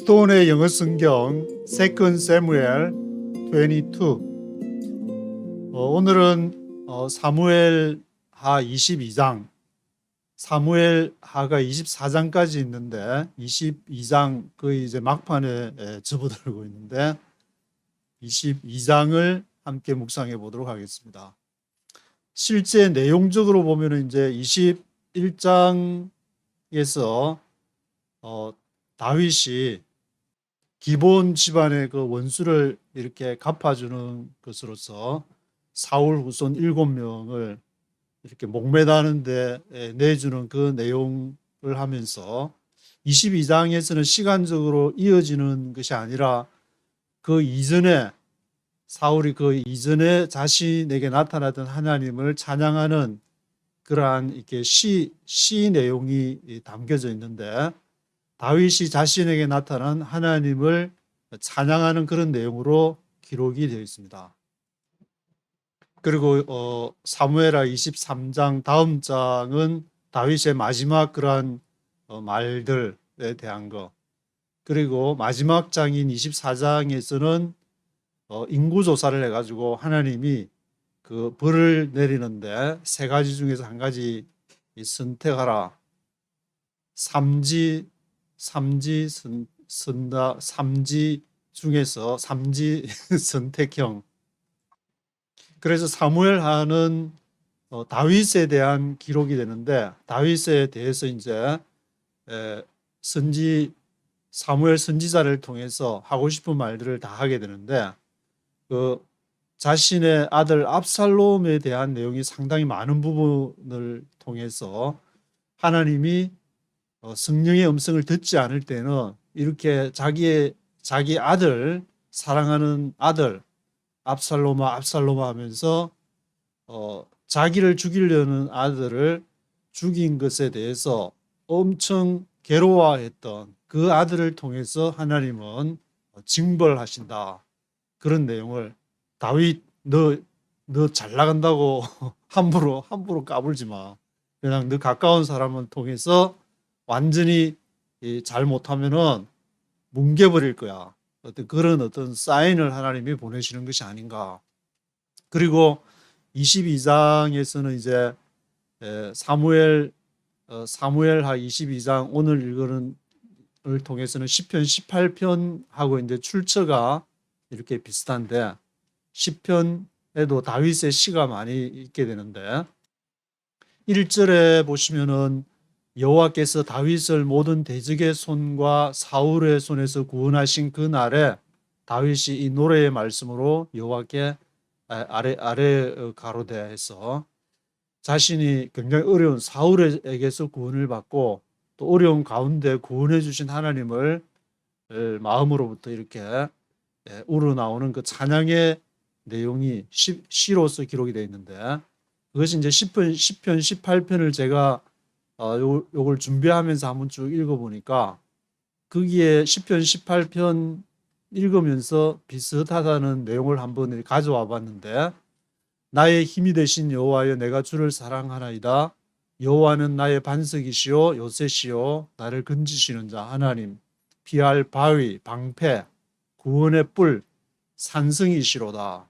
목도원의 영어 성경 2 사무엘 22. 오늘은 사무엘 하 22장, 사무엘 하가 24장까지 있는데 22장 거의 이제 막판에 접어들고 있는데 22장을 함께 묵상해 보도록 하겠습니다. 실제 내용적으로 보면은 이제 21장에서 다윗이 기브온 집안의 그 원수를 이렇게 갚아주는 것으로서 사울 후손 7명을 이렇게 목매다는데 내주는 그 내용을 하면서 22장에서는 시간적으로 이어지는 것이 아니라 그 이전에 사울이 그 이전에 자신에게 나타났던 하나님을 찬양하는 그러한 이렇게 시 내용이 담겨져 있는데 다윗이 자신에게 나타난 하나님을 찬양하는 그런 내용으로 기록이 되어 있습니다. 그리고 사무엘하 23장 다음 장은 다윗의 마지막 그러한 말들에 대한 거, 그리고 마지막 장인 24장에서는 인구조사를 해가지고 하나님이 그 벌을 내리는데 세 가지 중에서 한 가지 선택하라. 삼지 중에서 삼지 선택형. 그래서 사무엘하는 다윗에 대한 기록이 되는데 다윗에 대해서 이제 사무엘 선지자를 통해서 하고 싶은 말들을 다 하게 되는데 그 자신의 아들 압살롬에 대한 내용이 상당히 많은 부분을 통해서 하나님이 성령의 음성을 듣지 않을 때는 이렇게 자기 아들, 사랑하는 아들 압살롬아 하면서 자기를 죽이려는 아들을 죽인 것에 대해서 엄청 괴로워했던 그 아들을 통해서 하나님은 징벌하신다. 그런 내용을 다윗 너 잘 나간다고 함부로 까불지 마. 그냥 너 가까운 사람을 통해서 완전히 잘못하면은 뭉개버릴 거야. 어떤 사인을 하나님이 보내시는 것이 아닌가. 그리고 22장에서는 이제 사무엘하 22장 오늘 읽은 을 통해서는 시편 18편하고 이제 출처가 이렇게 비슷한데 시편에도 다윗의 시가 많이 있게 되는데 1절에 보시면은 여호와께서 다윗을 모든 대적의 손과 사울의 손에서 구원하신 그 날에 다윗이 이 노래의 말씀으로 여호와께 아래 가로대해서 자신이 굉장히 어려운 사울에게서 구원을 받고 또 어려운 가운데 구원해 주신 하나님을 마음으로부터 이렇게 우러나오는 그 찬양의 내용이 시로서 기록이 되어 있는데 그것이 이제 시편 18편을 제가 요걸 준비하면서 한번 쭉 읽어보니까 거기에 시편 18편 읽으면서 비슷하다는 내용을 한번 가져와 봤는데 나의 힘이 되신 여호와여 내가 주를 사랑하나이다. 여호와는 나의 반석이시오 요새시오 나를 건지시는 자 하나님 피할 바위 방패 구원의 뿔 산성이시로다.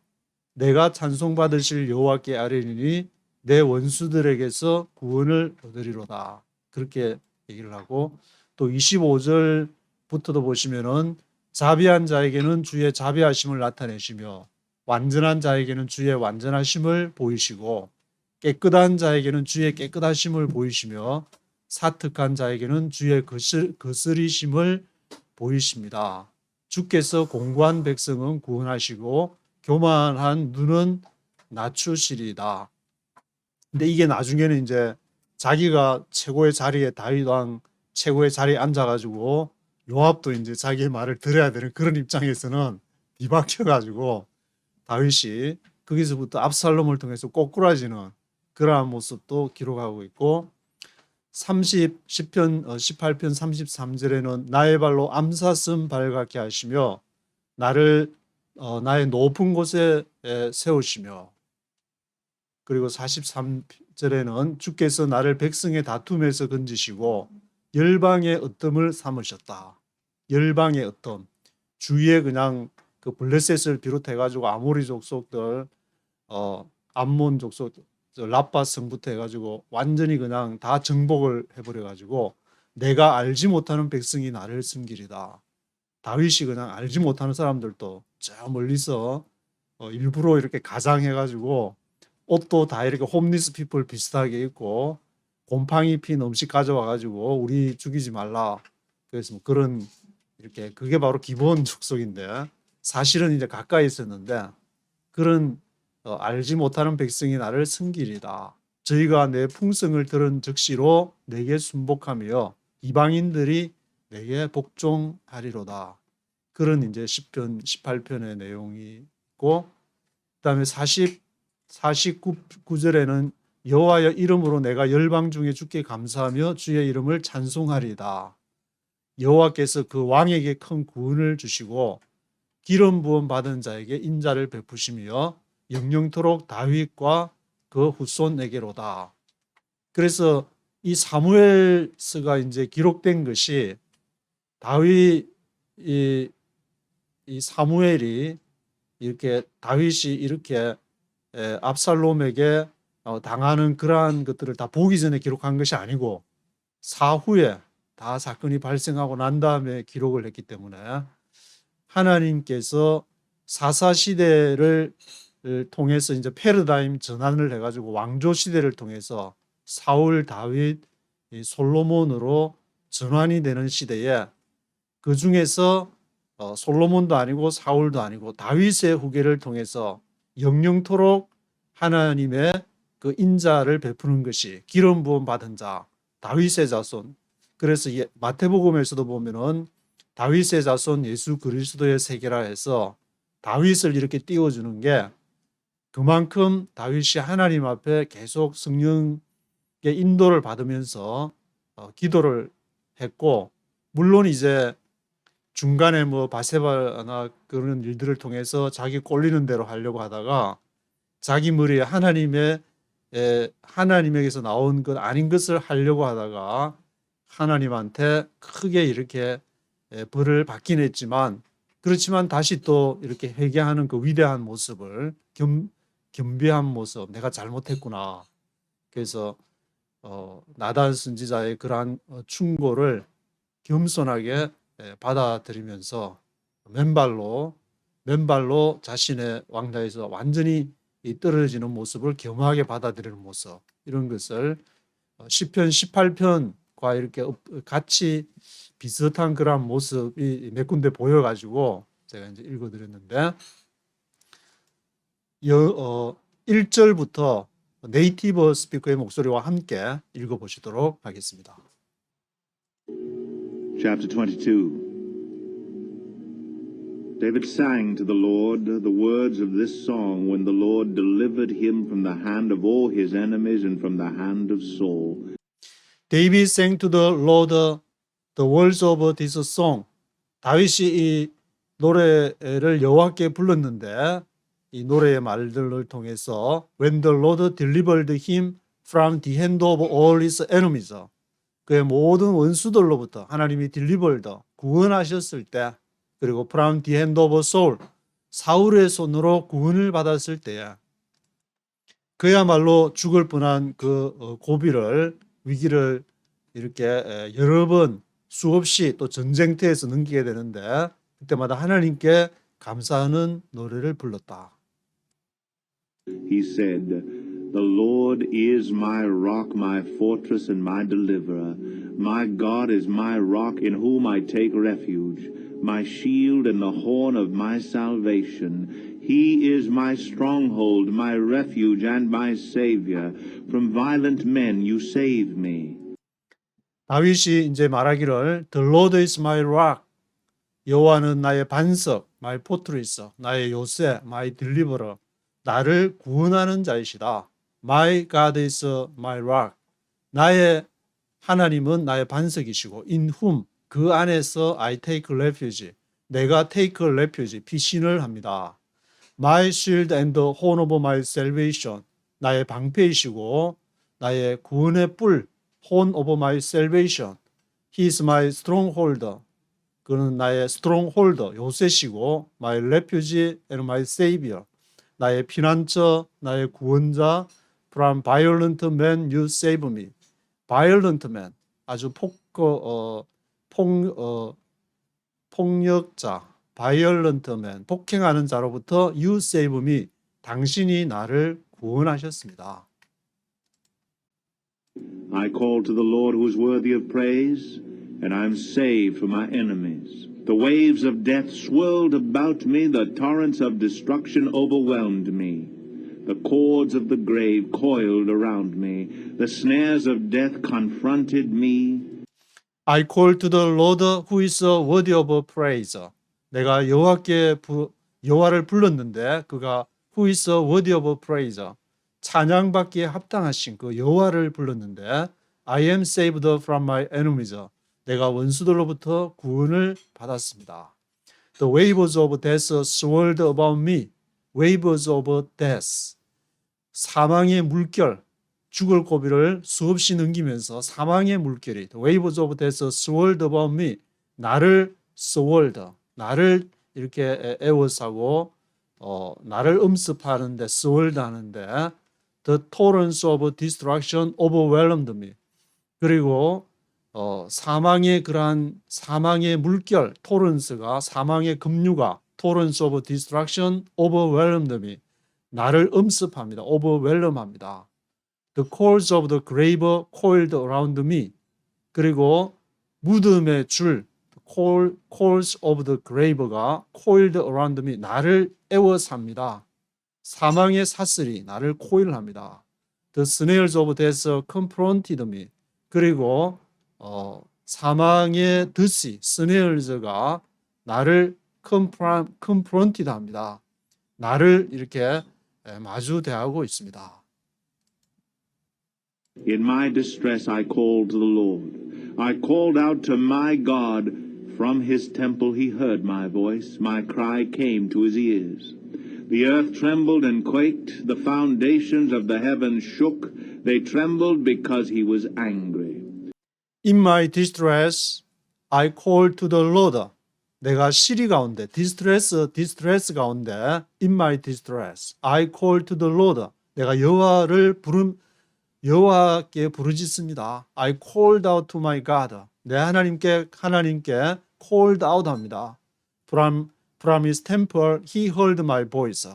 내가 찬송받으실 여호와께 아뢰리니 내 원수들에게서 구원을 얻으리로다. 그렇게 얘기를 하고 또 25절부터도 보시면은 자비한 자에게는 주의 자비하심을 나타내시며 완전한 자에게는 주의 완전하심을 보이시고 깨끗한 자에게는 주의 깨끗하심을 보이시며 사특한 자에게는 주의 거스리심을 보이십니다. 주께서 공고한 백성은 구원하시고 교만한 눈은 낮추시리다. 근데 이게 나중에는 이제 자기가 최고의 자리에 다윗 왕 최고의 자리에 앉아가지고 요압도 이제 자기의 말을 들어야 되는 그런 입장에서는 뒤바뀌어가지고 다윗이 거기서부터 압살롬을 통해서 꼬꾸라지는 그러한 모습도 기록하고 있고 10편 18편 33절에는 나의 발로 암사슴 발갛게 하시며 나를 나의 높은 곳에 세우시며 그리고 43절에는 주께서 나를 백성의 다툼에서 건지시고 열방의 어뜸을 삼으셨다. 열방의 어떤 주위에 그냥 그 블레셋을 비롯해 가지고 아모리 족속들, 암몬 족속, 라빠 성부터 해가지고 완전히 그냥 다 정복을 해버려 가지고 내가 알지 못하는 백성이 나를 섬기리다. 다윗이 그냥 알지 못하는 사람들도 저 멀리서 일부러 이렇게 가장해가지고 옷도 다 이렇게 홈리스 피플 비슷하게 입고 곰팡이 핀 음식 가져와가지고 우리 죽이지 말라. 그래서 뭐 그런 이렇게 그게 바로 기본 족속인데 사실은 이제 가까이 있었는데 그런 알지 못하는 백성이 나를 섬기리다. 저희가 내 풍성을 들은 즉시로 내게 순복하며 이방인들이 내게 복종하리로다. 그런 이제 10편, 18편의 내용이 있고 그다음에 49절에는 여호와의 이름으로 내가 열방 중에 주께 감사하며 주의 이름을 찬송하리다. 여호와께서 그 왕에게 큰 구원을 주시고 기름 부음 받은 자에게 인자를 베푸시며 영영토록 다윗과 그 후손에게로다. 그래서 이 사무엘서가 이제 기록된 것이 다윗 이 사무엘이 이렇게 다윗이 이렇게 압살롬에게 당하는 그러한 것들을 다 보기 전에 기록한 것이 아니고 사후에 다 사건이 발생하고 난 다음에 기록을 했기 때문에 하나님께서 사사시대를 통해서 이제 패러다임 전환을 해가지고 왕조 시대를 통해서 사울, 다윗, 솔로몬으로 전환이 되는 시대에 그 중에서 솔로몬도 아니고 사울도 아니고 다윗의 후계를 통해서 영영토록 하나님의 그 인자를 베푸는 것이 기름 부음 받은 자 다윗의 자손. 그래서 마태복음에서도 보면은 다윗의 자손 예수 그리스도의 세계라 해서 다윗을 이렇게 띄워주는 게 그만큼 다윗이 하나님 앞에 계속 성령의 인도를 받으면서 기도를 했고 물론 이제 중간에 뭐 바세바나 그런 일들을 통해서 자기 꼴리는 대로 하려고 하다가 자기 머리에 하나님에게서 나온 것 아닌 것을 하려고 하다가 하나님한테 크게 이렇게 벌을 받긴 했지만 그렇지만 다시 또 이렇게 회개하는 그 위대한 모습을 겸비한 모습 내가 잘못했구나. 그래서 나단 선지자의 그러한 충고를 겸손하게 받아들이면서 맨발로 자신의 왕좌에서 완전히 떨어지는 모습을 겸허하게 받아들이는 모습 이런 것을 시편 18편과 이렇게 같이 비슷한 그런 모습이 몇 군데 보여가지고 제가 이제 읽어드렸는데 1절부터 네이티브 스피커의 목소리와 함께 읽어보시도록 하겠습니다. Chapter 22. David sang to the Lord the words of this song when the Lord delivered him from the hand of all his enemies and from the hand of Saul. David sang to the Lord the words of this song. 다윗이 이 노래를 여호와께 불렀는데 이 노래의 말들을 통해서 when the Lord delivered him from the hand of all his enemies. 그의 모든 원수들로부터 하나님이 delivered 구원하셨을 때 그리고 from the hand of Saul 사울의 손으로 구원을 받았을 때에 그야말로 죽을 뻔한 그 고비를 위기를 이렇게 여러 번 수없이 또 전쟁터에서 넘기게 되는데 그때마다 하나님께 감사하는 노래를 불렀다. He said, "The Lord is my rock, my fortress, and my deliverer. My God is my rock in whom I take refuge, my shield and the horn of my salvation. He is my stronghold, my refuge, and my savior. From violent men you save me." 다윗이 이제 말하기를 The Lord is my rock. 여호와는 나의 반석, my fortress, 나의 요새, my deliverer. 나를 구원하는 자이시다. My God is my rock. 나의 하나님은 나의 반석이시고 in whom 그 안에서 I take refuge. 내가 take refuge 피신을 합니다. My shield and the horn of my salvation. 나의 방패이시고 나의 구원의 뿔 horn of my salvation. He is my stronghold. 그는 나의 스트롱홀더 요새시고 my refuge and my savior 나의 피난처 나의 구원자 from violent men you save me violent man 아주 폭력자 violent man 폭행하는 자로부터 you save me 당신이 나를 구원하셨습니다. I call to the Lord who is worthy of praise, and I am saved from my enemies. The waves of death swirled about me, the torrents of destruction overwhelmed me. The cords of the grave coiled around me, the snares of death confronted me. I call to the Lord who is worthy of praise. 내가 여호와를 불렀는데 그가 who is worthy of praise. 찬양받기에 합당하신 그 여호와를 불렀는데 I am saved from my enemies. 내가 원수들로부터 구원을 받았습니다. The waves of death swirled about me. Waves of death. 사망의 물결, 죽을 고비를 수없이 넘기면서 사망의 물결이 The waves of death swirled about me. 나를 swirled, 나를 이렇게 에워싸고 나를 음습하는데 swirled 하는데 The torrents of destruction overwhelmed me. 그리고 사망의 그러한 사망의 물결, 토런스가 사망의 급류가 torrents of destruction overwhelmed me. 나를 음습합니다. overwhelm합니다. The cords of the grave coiled around me. 그리고 무덤의 줄, cords of the grave가 coiled around me. 나를 에워쌉니다. 사망의 사슬이 나를 코일합니다. The snares of death confronted me. 그리고 사망의 덫이 snares가 나를 confronted 합니다. 나를 이렇게 마주 대하고 있습니다. In my distress I called to the Lord. I called out to my God. From his temple he heard my voice. My cry came to his ears. The earth trembled and quaked. The foundations of the heavens shook. They trembled because he was angry. In my distress, I called to the Lord. 내가 시리 가운데, distress 가운데, in my distress, I called to the Lord. 내가 여호와께 부르짖습니다. I called out to my God. 내 하나님께 called out 합니다. From his temple, he heard my voice.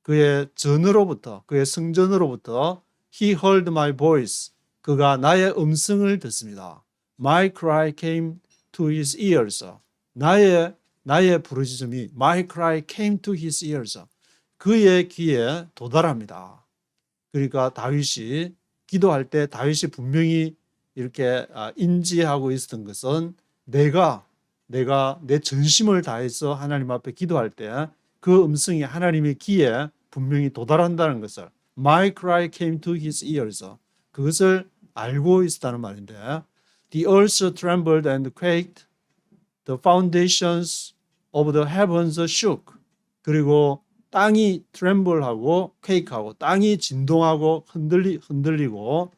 그의 전으로부터, 그의 성전으로부터, he heard my voice. 그가 나의 음성을 듣습니다. My cry came to his ears. 나의 부르짖음이 my cry came to his ears. 그의 귀에 도달합니다. 그러니까 다윗이 기도할 때 다윗이 분명히 이렇게 인지하고 있었던 것은 내가 내 전심을 다해서 하나님 앞에 기도할 때 그 음성이 하나님의 귀에 분명히 도달한다는 것을 My cry came to his ears. 그것을 알고 있었다는 말인데 The earth trembled and quaked. The foundations of the heavens shook. 그리고 땅이 tremble하고 quake하고 땅이 진동하고 흔들리고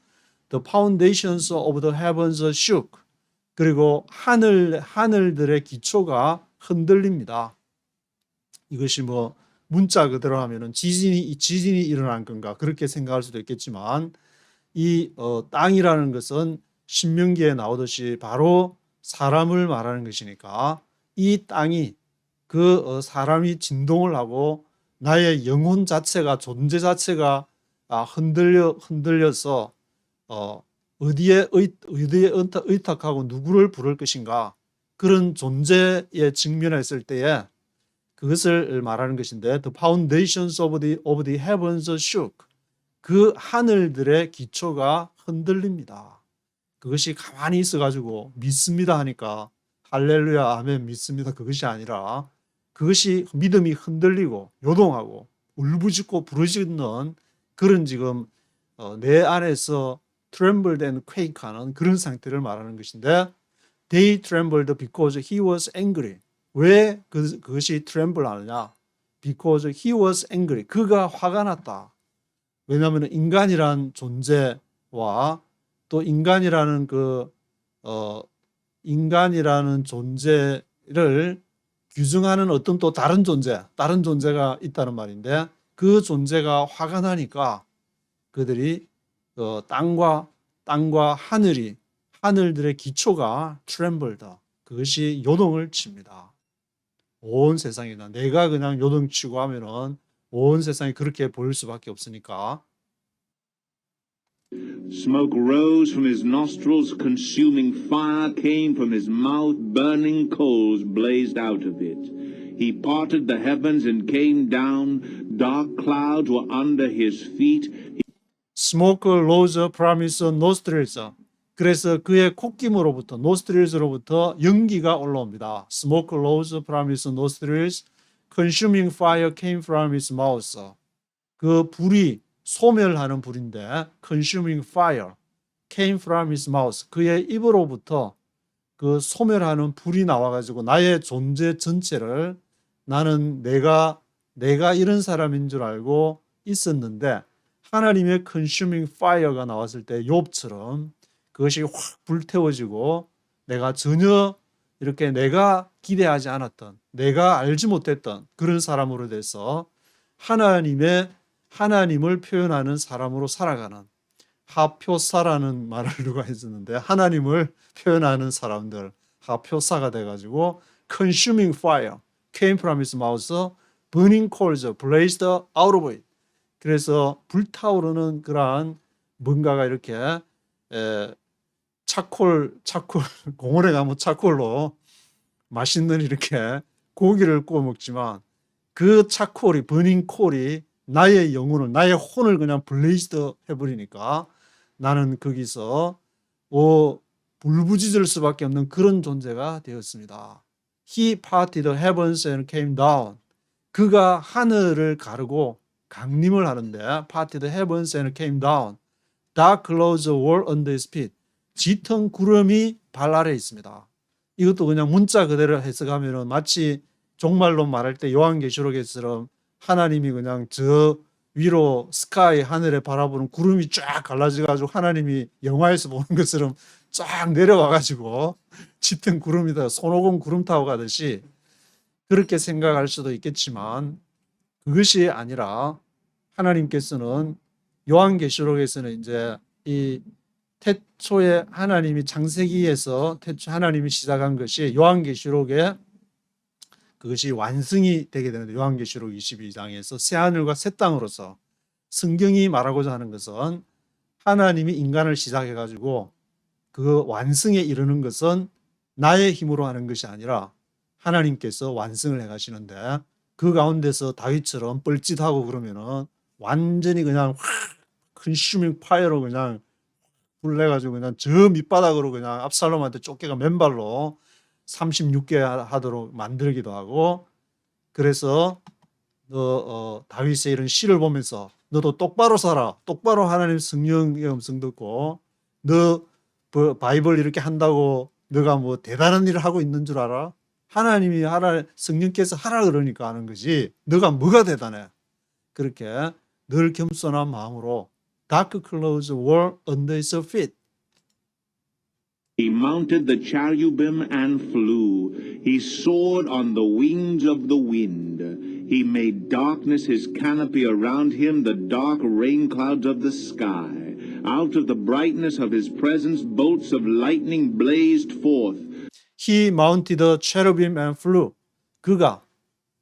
The foundations of the heavens shook. 그리고 하늘들의 기초가 흔들립니다. 이것이 뭐 문자 그대로 하면은 지진이 일어난 건가 그렇게 생각할 수도 있겠지만 이 땅이라는 것은 신명기에 나오듯이 바로 사람을 말하는 것이니까 이 땅이 그 사람이 진동을 하고 나의 영혼 자체가 존재 자체가 흔들려서 어디에 의탁하고 누구를 부를 것인가 그런 존재에 직면했을 때에 그것을 말하는 것인데 The foundations of the heavens shook. 그 하늘들의 기초가 흔들립니다. 그것이 가만히 있어가지고 믿습니다 하니까 할렐루야 아멘 믿습니다 그것이 아니라 그것이 믿음이 흔들리고 요동하고 울부짖고 부르짖는 그런 지금 내 안에서 trembled and quake하는 그런 상태를 말하는 것인데 They trembled because he was angry. 왜 그것이 tremble 하느냐? Because he was angry. 그가 화가 났다. 왜냐하면 인간이란 존재와 또 인간이라는 존재의 존재를 규정하는 어떤 또 다른 존재가 있다는 말인데 그 존재가 화가 나니까 그들이 땅과 하늘들의 기초가 trembled. 그것이 요동을 칩니다. 온 세상이나 내가 그냥 요동치고 하면은 온 세상이 그렇게 보일 수밖에 없으니까. Smoke rose from his nostrils, consuming fire came from his mouth, burning coals blazed out of it. He parted the heavens and came down, dark clouds were under his feet. Smoke rose from his nostrils. 그래서 그의 콧김으로부터 nostrils로부터 연기가 올라옵니다. Smoke rose from his nostrils, consuming fire came from his mouth. 그 불이 소멸하는 불인데 consuming fire came from his mouth. 그의 입으로부터 그 소멸하는 불이 나와가지고 나의 존재 전체를 나는 내가 이런 사람인 줄 알고 있었는데 하나님의 consuming fire가 나왔을 때 욥처럼 그것이 확 불태워지고 내가 전혀 이렇게 내가 기대하지 않았던 내가 알지 못했던 그런 사람으로 돼서 하나님을 표현하는 사람으로 살아가는 하표사라는 말을 누가 했었는데 하나님을 표현하는 사람들 하표사가 돼가지고 consuming fire came from his mouth, burning coals blazed out of it. 그래서 불타오르는 그러한 뭔가가 이렇게 차콜 공원에 가면 차콜로 맛있는 이렇게 고기를 구워 먹지만 그 차콜이 버닝 콜이 나의 영혼을 나의 혼을 그냥 블레이스드 해버리니까 나는 거기서 불부짖을 수밖에 없는 그런 존재가 되었습니다. He parted the heavens and came down. 그가 하늘을 가르고 강림을 하는데 parted the heavens and came down. Dark clouds were under his feet. 짙은 구름이 발 아래에 있습니다. 이것도 그냥 문자 그대로 해석하면 마치 종말로 말할 때 요한계시록에처럼 하나님이 그냥 저 위로 스카이 하늘에 바라보는 구름이 쫙 갈라져가지고 하나님이 영화에서 보는 것처럼 쫙 내려와가지고 짙은 구름이다 손오공 구름 타고 가듯이 그렇게 생각할 수도 있겠지만 그것이 아니라 하나님께서는 요한계시록에서는 이제 이 태초에 하나님이 창세기에서 태초 하나님이 시작한 것이 요한계시록에 그것이 완성이 되게 되는데 요한계시록 22장에서 새하늘과 새 땅으로서 성경이 말하고자 하는 것은 하나님이 인간을 시작해가지고 그 완성에 이르는 것은 나의 힘으로 하는 것이 아니라 하나님께서 완성을 해가시는데 그 가운데서 다윗처럼 뻘짓하고 그러면은 완전히 그냥 확 컨슈밍 파이어로 그냥 불 내가지고 그냥 저 밑바닥으로 그냥 압살롬한테 쫓겨가 맨발로 36개 하도록 만들기도 하고 그래서 다윗의 이런 시를 보면서 너도 똑바로 살아 똑바로 하나님 성령의 음성 듣고 너 바이블 이렇게 한다고 너가 뭐 대단한 일을 하고 있는 줄 알아? 하나님이 성령께서 하라 그러니까 하는 거지 너가 뭐가 대단해? 그렇게 늘 겸손한 마음으로 dark clouds were under his feet. He mounted the cherubim and flew. He soared on the wings of the wind. He made darkness his canopy around him, the dark rain clouds of the sky. Out of the brightness of his presence, bolts of lightning blazed forth. He mounted the cherubim and flew. 그가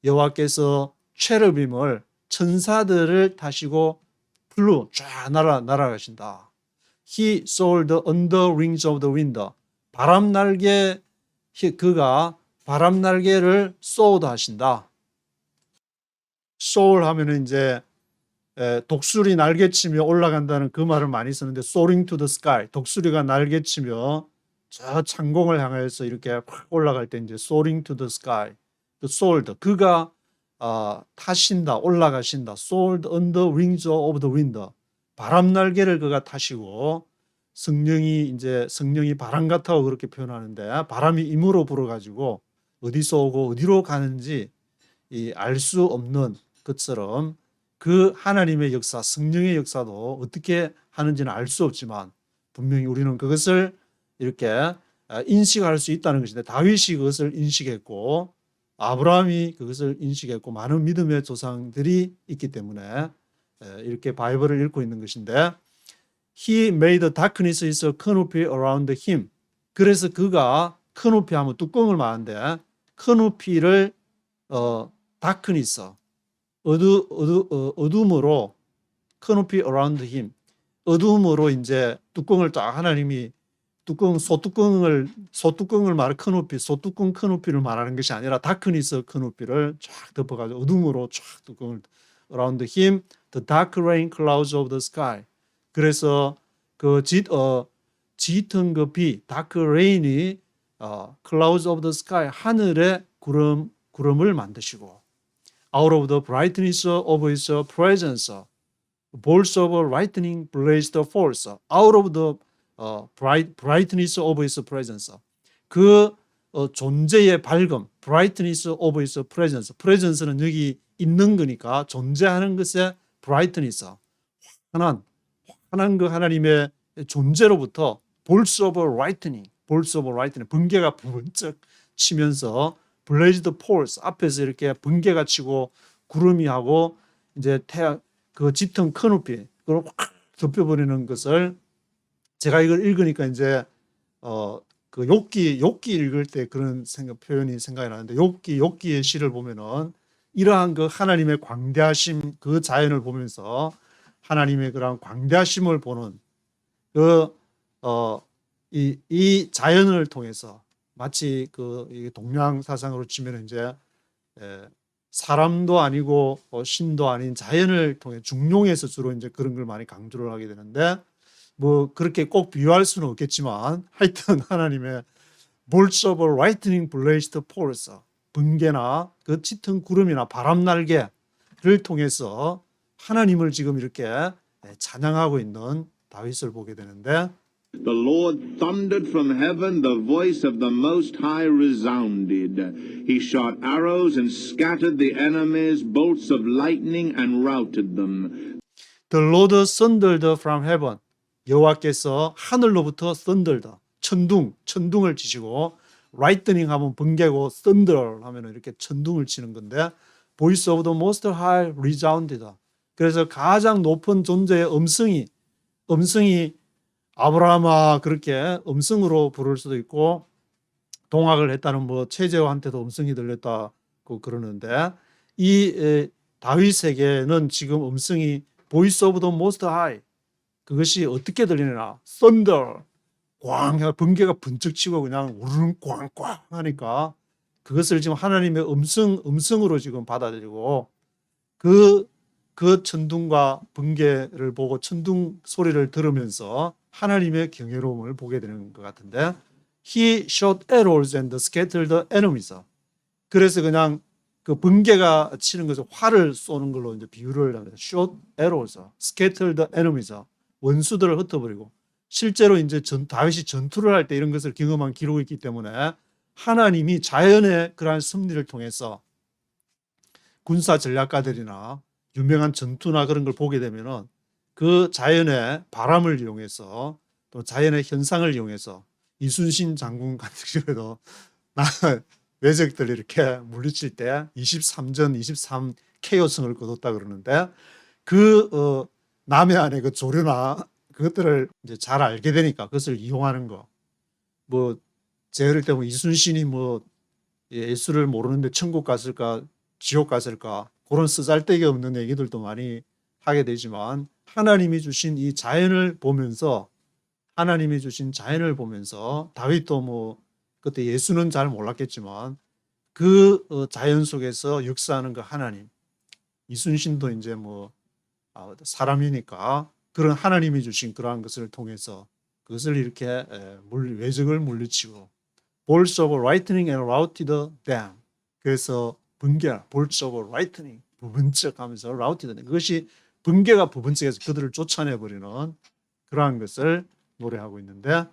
여호와께서 체르빔을 천사들을 타시고 flew 쫙 날아가신다. He soared on the wings of the wind. 그가 바람 날개를 soared 하신다. soar 하면은 이제 독수리 날개치며 올라간다는 그 말을 많이 쓰는데 soaring to the sky. 독수리가 날개치며 저 창공을 향해서 이렇게 확 올라갈 때 이제 soaring to the sky. soared. 그가 타신다, 올라가신다. soared on the wings of the wind. 바람 날개를 그가 타시고 성령이 바람 같다고 그렇게 표현하는데 바람이 임으로 불어가지고 어디서 오고 어디로 가는지 알 수 없는 것처럼 그 하나님의 역사, 성령의 역사도 어떻게 하는지는 알 수 없지만 분명히 우리는 그것을 이렇게 인식할 수 있다는 것인데 다윗이 그것을 인식했고 아브라함이 그것을 인식했고 많은 믿음의 조상들이 있기 때문에 이렇게 바이블을 읽고 있는 것인데 He made darkness his canopy around him. 그래서 그가 커노피 하면 뚜껑을 말하는데 커노피를 darkness 어둠으로 커노피 around him 어둠으로 이제 뚜껑을 딱 하나님이 소뚜껑을 말하는 커노피, 소뚜껑 커노피를 말하는 것이 아니라 다크니스 커노피를 쫙 덮어가지고 어둠으로 쫙 뚜껑을 around him, the dark rain clouds of the sky. 그래서 그 짙은 그 비, dark rain이 clouds of the sky 하늘에 구름을 만드시고 out of the brightness of his presence, bolts of lightning blazed forth out of the brightness of his presence. 그 존재의 밝음, brightness of his presence. presence는 여기 있는 거니까 존재하는 것의 brightness. 환한 그 하나님의 존재로부터 bolts of lightning, 번개가 번쩍 치면서 blazed forth 앞에서 이렇게 번개가 치고 구름이 하고 이제 태양 그 짙은 커노피 그걸 확 덮여버리는 것을 제가 이걸 읽으니까 이제 그 욥기 읽을 때 그런 표현이 생각이 나는데 욥기의 시를 보면은 이러한 그 하나님의 광대하심 그 자연을 보면서 하나님의 그런 광대하심을 보는 이 자연을 통해서 마치 그 동양 사상으로 치면 이제 사람도 아니고 신도 아닌 자연을 통해 중용에서 주로 이제 그런 걸 많이 강조를 하게 되는데 뭐 그렇게 꼭 비유할 수는 없겠지만 하여튼 하나님의 bolts of lightning blazed forth 번개나 그 짙은 구름이나 바람 날개를 통해서 하나님을 지금 이렇게 찬양하고 있는 다윗을 보게 되는데 The Lord thundered from heaven, the voice of the Most High resounded. He shot arrows and scattered the enemies, bolts of lightning and routed them. The Lord thundered from heaven. 여호와께서 하늘로부터 thundered, 천둥을 치시고 lightning 하면 번개고 thunder 하면 이렇게 천둥을 치는 건데 voice of the Most High resounded. 그래서 가장 높은 존재의 음성이 아브라함아 그렇게 음성으로 부를 수도 있고 동학을 했다는 뭐 최재호한테도 음성이 들렸다고 그러는데 이 다윗에게는 지금 음성이 voice of the most high 그것이 어떻게 들리느냐 thunder 꽝 번개가 번쩍 치고 그냥 우르릉 꽝꽝 하니까 그것을 지금 하나님의 음성으로 지금 받아들이고 그 천둥과 번개를 보고 천둥 소리를 들으면서 하나님의 경외로움을 보게 되는 것 같은데 He shot arrows and scattered the enemies. 그래서 그냥 그 번개가 치는 것을 활을 쏘는 걸로 이제 비유를 합니다. Shot arrows, scattered the enemies. 원수들을 흩어버리고 실제로 이제 다윗이 전투를 할 때 이런 것을 경험한 기록이 있기 때문에 하나님이 자연의 그러한 섭리를 통해서 군사 전략가들이나 유명한 전투나 그런 걸 보게 되면은 그 자연의 바람을 이용해서 또 자연의 현상을 이용해서 이순신 장군 같은 경우에도 외적들 이렇게 물리칠 때 23전 23 KO승을 거뒀다 그러는데 그 남의 안에 그 조류나 그것들을 이제 잘 알게 되니까 그것을 이용하는 거. 뭐 제를 때 뭐 이순신이 뭐 예수를 모르는데 천국 갔을까 지옥 갔을까 그런 쓰잘데기 없는 얘기들도 많이 하게 되지만 하나님이 주신 이 자연을 보면서 다윗도 뭐 그때 예수는 잘 몰랐겠지만 그 자연 속에서 역사하는 그 하나님 이순신도 이제 뭐 사람이니까 그런 하나님이 주신 그러한 것을 통해서 그것을 이렇게 외적을 물리치고 bolts of lightning and routed them. 그래서 번개 bolts of lightning 부분쩍하면서 routed them. 그것이 번개가 부분쩍해서 그들을 쫓아내버리는 그러한 것을 노래하고 있는데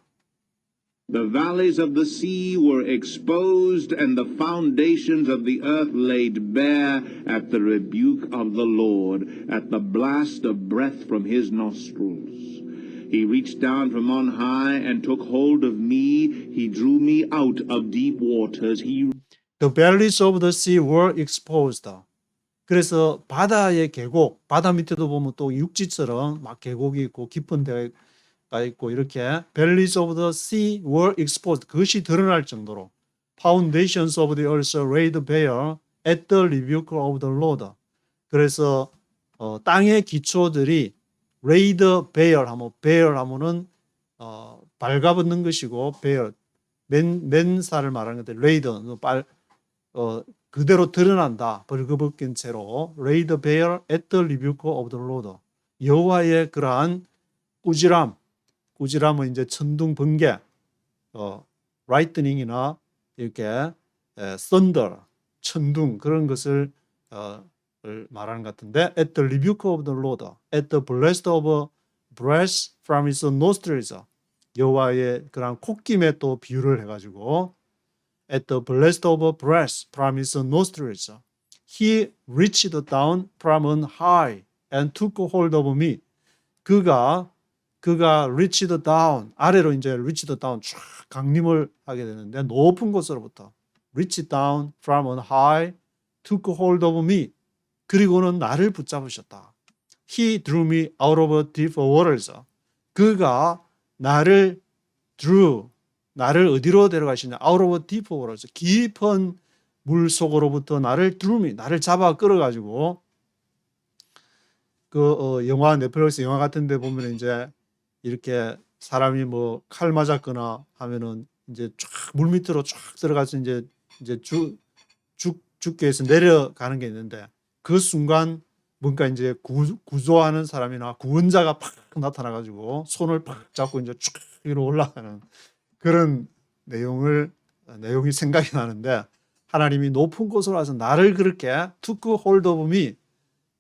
The valleys of the sea were exposed and the foundations of the earth laid bare at the rebuke of the Lord, at the blast of breath from his nostrils. He reached down from on high and took hold of me. He drew me out of deep waters. The valleys of the sea were exposed. 그래서 바다의 계곡, 바다 밑에도 보면 또 육지처럼 막 계곡이 있고 깊은 데가 있고 이렇게 valleys of the sea were exposed. 그것이 드러날 정도로 foundations of the earth laid bare at the rebuke of the Lord. 그래서 땅의 기초들이 laid bare 하면은 발가벗는 것이고 bare 맨살을 말하는 건데 laid 그대로 드러난다. 벌거벗긴 채로 laid bare at the rebuke of the Lord. 여호와의 그러한 꾸지람은 이제 천둥 번개, lightning이나 이렇게 thunder, 천둥 그런 것을 말하는 것 같은데 at the rebuke of the Lord, at the blast of breath from his nostrils. 여호와의 그러한 콧김에 또 비유를 해가지고 at the blast of breath from his nostrils, he reached down from on high and took hold of me. 그가 reached down, 아래로 이제 reached down 쫙 강림을 하게 되는데 높은 곳으로부터 reached down from on high, took hold of me. 그리고는 나를 붙잡으셨다. He drew me out of deep waters. 그가 나를 어디로 데려가시냐? Out of deep waters. 깊은 물 속으로부터 나를 잡아 끌어가지고 영화 넷플릭스 영화 같은 데 보면 이제 이렇게 사람이 뭐 칼 맞았거나 하면은 이제 쫙 물 밑으로 쫙 들어가서 이제 죽게 해서 내려가는 게 있는데 그 순간 뭔가 이제 구조하는 사람이나 구원자가 팍 나타나가지고 손을 팍 잡고 이제 쭉 위로 올라가는 그런 내용이 생각이 나는데 하나님이 높은 곳으로 와서 나를 그렇게 took hold of me,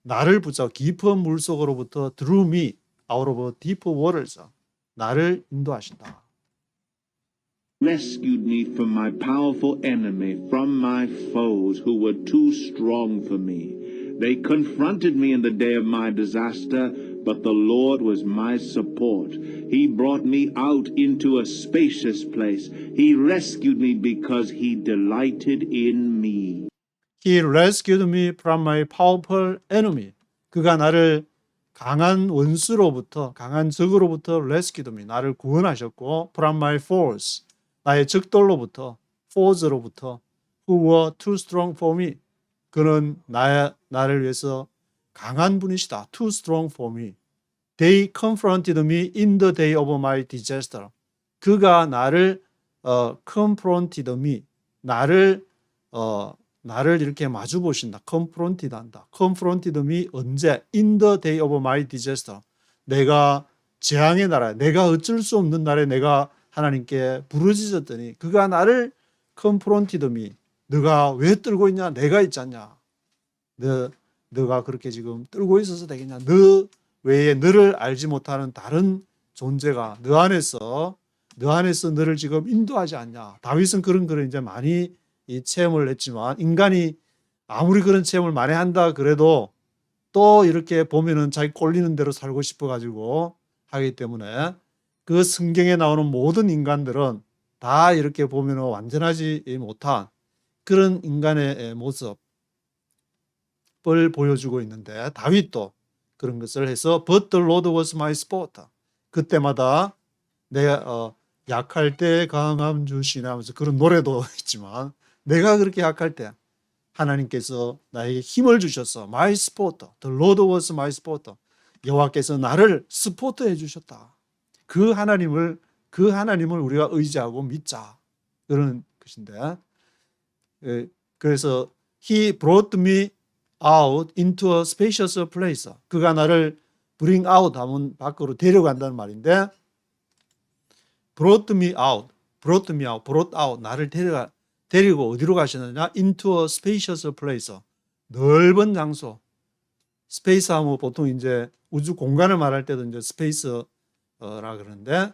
나를 붙잡아 깊은 물 속으로부터 drew me out of deep waters, 나를 인도하신다. rescued me from my powerful enemy, from my foes who were too strong for me. They confronted me in the day of my disaster, but the Lord was my support. He brought me out into a spacious place. He rescued me because he delighted in me. He rescued me from my powerful enemy. 그가 나를 강한 원수로부터, 강한 적으로부터 rescued me, 나를 구원하셨고 from my foes, 나의 적들로부터, foes로부터 who were too strong for me. 그는 나를 위해서 강한 분이시다. Too strong for me. They confronted me in the day of my disaster. 그가 나를 confronted me. 나를 이렇게 마주 보신다. confronted 한다. confronted me 언제? In the day of my disaster. 내가 재앙의 나라에, 내가 어쩔 수 없는 날에 내가 하나님께 부르짖었더니 그가 나를 confronted me. 너가 왜 떨고 있냐? 내가 있지 않냐? 너가 그렇게 지금 떨고 있어서 되겠냐? 너 외에 너를 알지 못하는 다른 존재가 너 안에서 너를 지금 인도하지 않냐? 다윗은 그런 거를 이제 많이 체험을 했지만 인간이 아무리 그런 체험을 많이 한다 그래도 또 이렇게 보면은 자기 꼴리는 대로 살고 싶어 가지고 하기 때문에 그 성경에 나오는 모든 인간들은 다 이렇게 보면은 완전하지 못한 그런 인간의 모습을 보여주고 있는데 다윗도 그런 것을 해서 But the Lord was my support. 그때마다 내가 약할 때 강함 주시나 하면서 그런 노래도 있지만 내가 그렇게 약할 때 하나님께서 나에게 힘을 주셔서 my support, the Lord was my support. 여호와께서 나를 스포트해 주셨다. 그 하나님을 우리가 의지하고 믿자. 그런 것인데 그래서 He brought me out into a spacious place. 그가 나를 bring out 하면 밖으로 데려간다는 말인데 brought me out, 나를 데리고 어디로 가시느냐? into a spacious place. 넓은 장소. 스페이스 하면 보통 이제 우주 공간을 말할 때도 이제 스페이스라 그러는데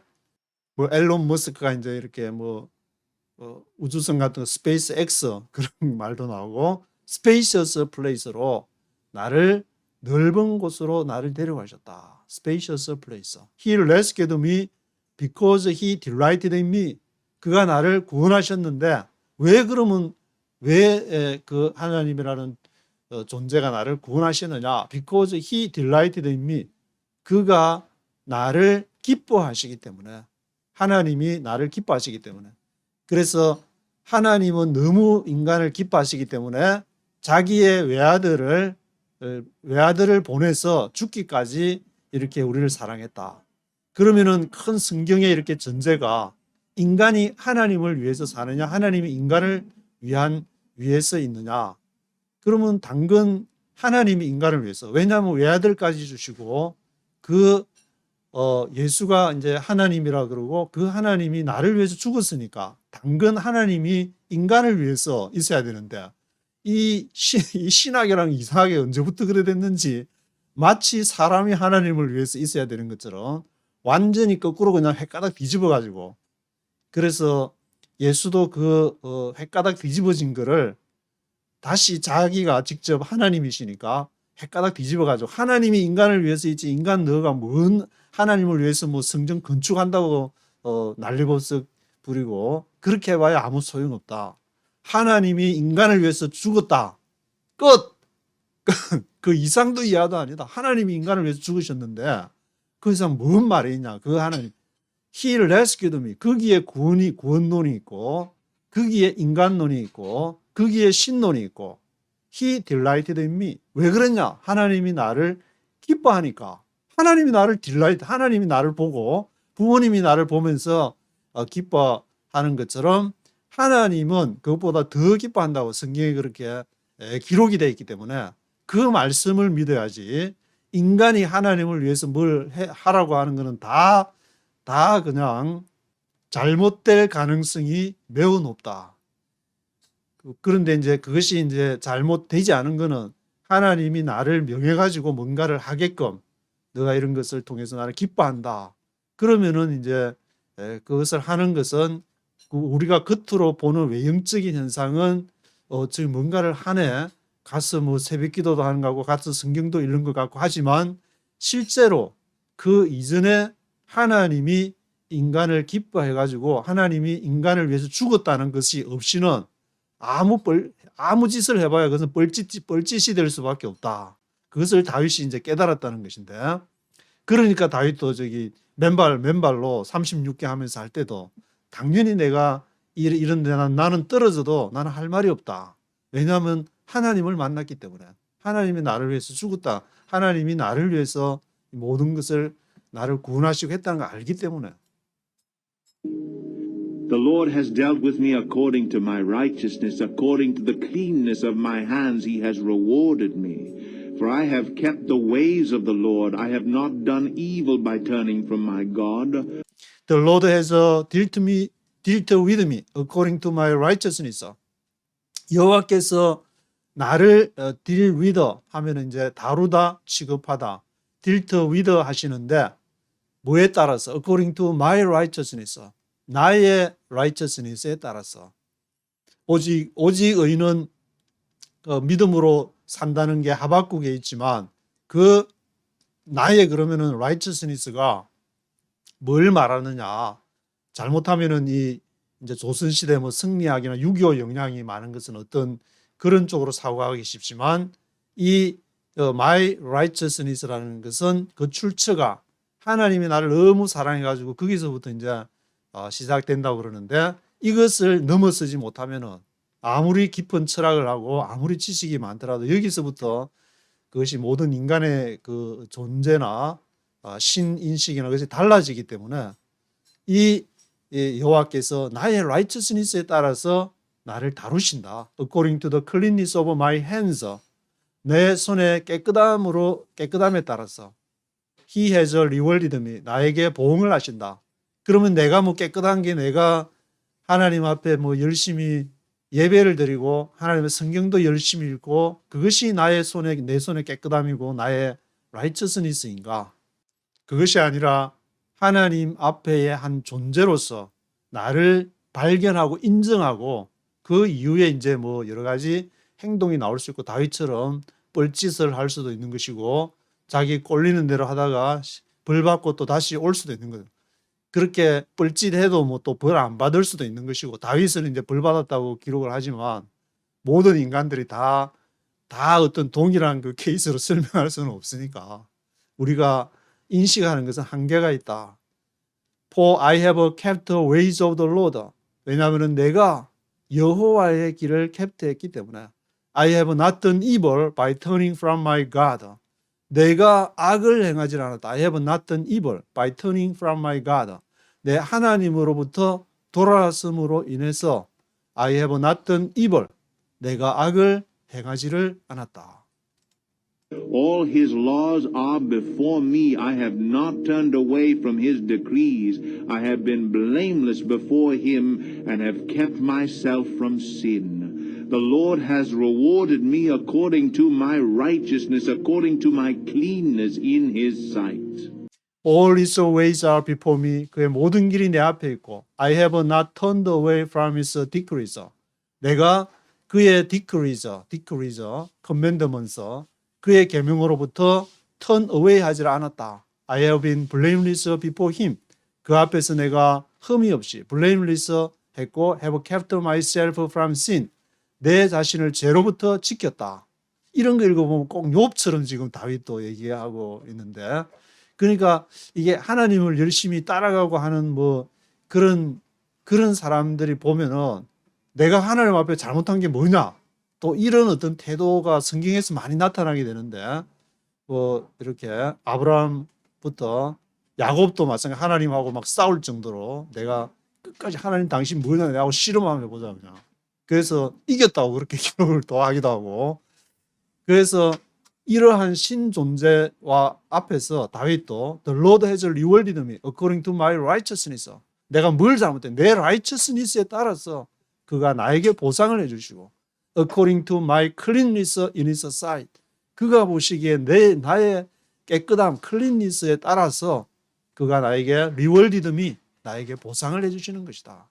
뭐 앨런 머스크가 이제 이렇게 우주선 같은 거 스페이스 X 그런 말도 나오고 스페이셔스 플레이스로 나를 넓은 곳으로 나를 데려가셨다. spacious place. He rescued me because he delighted in me. 그가 나를 구원하셨는데 왜 그러면 왜 그 하나님이라는 존재가 나를 구원하시느냐? Because he delighted in me. 그가 나를 기뻐하시기 때문에. 하나님이 나를 기뻐하시기 때문에. 그래서 하나님은 너무 인간을 기뻐하시기 때문에 자기의 외아들을 보내서 죽기까지 이렇게 우리를 사랑했다. 그러면은 큰 성경에 이렇게 전제가 인간이 하나님을 위해서 사느냐, 하나님이 인간을 위해서 있느냐. 그러면 당근 하나님이 인간을 위해서. 왜냐하면 외아들까지 주시고 예수가 이제 하나님이라 그러고 그 하나님이 나를 위해서 죽었으니까 당근 하나님이 인간을 위해서 있어야 되는데 이 신학이랑 이상하게 언제부터 그래 됐는지 마치 사람이 하나님을 위해서 있어야 되는 것처럼 완전히 거꾸로 그냥 헷가닥 뒤집어 가지고 그래서 예수도 헷가닥 뒤집어진 거를 다시 자기가 직접 하나님이시니까 헷가닥 뒤집어 가지고 하나님이 인간을 위해서 있지 인간 너가 뭔 하나님을 위해서 뭐 성전 건축한다고 난리법석 부리고 그렇게 해봐야 아무 소용없다. 하나님이 인간을 위해서 죽었다. 끝. 그 이상도 이하도 아니다. 하나님이 인간을 위해서 죽으셨는데 그 이상 뭔 말이 있냐. 그 하나님. He rescued me. 거기에 구원론이 있고 거기에 인간론이 있고 거기에 신론이 있고 He delighted in me. 왜 그랬냐? 하나님이 나를 기뻐하니까. 하나님이 나를 하나님이 나를 보고 부모님이 나를 보면서 기뻐하는 것처럼 하나님은 그것보다 더 기뻐한다고 성경에 그렇게 기록이 되어 있기 때문에 그 말씀을 믿어야지 인간이 하나님을 위해서 뭘 하라고 하는 것은 다 그냥 잘못될 가능성이 매우 높다. 그런데 이제 그것이 이제 잘못되지 않은 거는 하나님이 나를 명해가지고 뭔가를 하게끔 너가 이런 것을 통해서 나를 기뻐한다. 그러면은 이제 그것을 하는 것은 우리가 겉으로 보는 외형적인 현상은 지금 뭔가를 하네. 가서 뭐 새벽 기도도 하는 거 같고 가서 성경도 읽는 것 같고 하지만 실제로 그 이전에 하나님이 인간을 기뻐해 가지고 하나님이 인간을 위해서 죽었다는 것이 없이는 아무 짓을 해봐야 그것은 뻘짓이 될 수밖에 없다. 그것을 다윗이 이제 깨달았다는 것인데, 그러니까 다윗도 맨발로 36개 하면서 할 때도 당연히 내가 이런데 나는 떨어져도 나는 할 말이 없다. 왜냐하면 하나님을 만났기 때문에. 하나님이 나를 위해서 죽었다. 하나님이 나를 위해서 모든 것을 나를 구원하시고 했다는 걸 알기 때문에. The Lord has dealt with me according to my righteousness, according to the cleanness of my hands he has rewarded me. For I have kept the ways of the Lord, I have not done evil by turning from my God. The Lord has dealt with me according to my righteousness. 여호와께서 나를 deal with 하면 이제 다루다, 취급하다. dealt with 하시는데 뭐에 따라서? according to my righteousness. 나의 righteousness에 따라서. 오직 의인은 믿음으로 산다는 게 하박국에 있지만 그 나의 그러면은 righteousness가 뭘 말하느냐? 잘못하면은 이제 조선시대 뭐 승리학이나 6.25 영향이 많은 것은 어떤 그런 쪽으로 사고하기 쉽지만 이 my righteousness라는 것은 그 출처가 하나님이 나를 너무 사랑해가지고 거기서부터 이제 시작된다고 그러는데 이것을 넘어서지 못하면은 아무리 깊은 철학을 하고 아무리 지식이 많더라도 여기서부터 그것이 모든 인간의 그 존재나 신인식이나 그것이 달라지기 때문에 이 여호와께서 나의 righteousness에 따라서 나를 다루신다. According to the cleanness of my hands. 내 손의 깨끗함에 따라서 He has rewarded me. 나에게 보응을 하신다. 그러면 내가 뭐 깨끗한 게 내가 하나님 앞에 뭐 열심히 예배를 드리고 하나님의 성경도 열심히 읽고 그것이 내 손의 깨끗함이고 나의 righteousness인가? 그것이 아니라 하나님 앞에의 한 존재로서 나를 발견하고 인정하고 그 이후에 이제 뭐 여러 가지 행동이 나올 수 있고 다윗처럼 뻘짓을 할 수도 있는 것이고 자기 꼴리는 대로 하다가 벌 받고 또 다시 올 수도 있는 거죠. 그렇게 뻘짓해도 뭐 또 벌 안 받을 수도 있는 것이고, 다윗은 이제 벌 받았다고 기록을 하지만 모든 인간들이 다 어떤 동일한 그 케이스로 설명할 수는 없으니까 우리가 인식하는 것은 한계가 있다. For I have kept the ways of the Lord. 왜냐하면 내가 여호와의 길을 캡트했기 때문에. I have not done evil by turning from my God. 내가 악을 행하지 않았다. I have not done evil by turning from my God. 내 하나님으로부터 돌아왔음으로 인해서 I have not done evil. 내가 악을 행하지를 않았다. All his laws are before me. I have not turned away from his decrees. I have been blameless before him and have kept myself from sin. The Lord has rewarded me according to my righteousness, according to my cleanness in his sight. All his ways are before me. 그의 모든 길이 내 앞에 있고 I have not turned away from his decrees. 내가 그의 decrees, commandments, 그의 계명으로부터 turn away 하지 않았다. I have been blameless before him. 그 앞에서 내가 흠이 없이 blameless 했고 have kept myself from sin. 내 자신을 죄로부터 지켰다. 이런 거 읽어보면 꼭 욥처럼 지금 다윗도 얘기하고 있는데, 그러니까 이게 하나님을 열심히 따라가고 하는 뭐 그런 사람들이 보면은 내가 하나님 앞에 잘못한 게 뭐냐? 또 이런 어떤 태도가 성경에서 많이 나타나게 되는데, 뭐 이렇게 아브라함부터 야곱도 마찬가지 하나님하고 막 싸울 정도로 내가 끝까지 하나님 당신 뭐냐 내하고 씨름 한번 해보자 그냥. 그래서 이겼다고 그렇게 기록을 또 하기도 하고. 그래서 이러한 신 존재와 앞에서 다윗도 The Lord has rewarded me according to my righteousness. 내가 뭘 잘못했? 내 righteousness에 따라서 그가 나에게 보상을 해주시고 according to my cleanness in his sight. 그가 보시기에 나의 깨끗함, cleanness에 따라서 그가 나에게 rewarded me, 나에게 보상을 해주시는 것이다.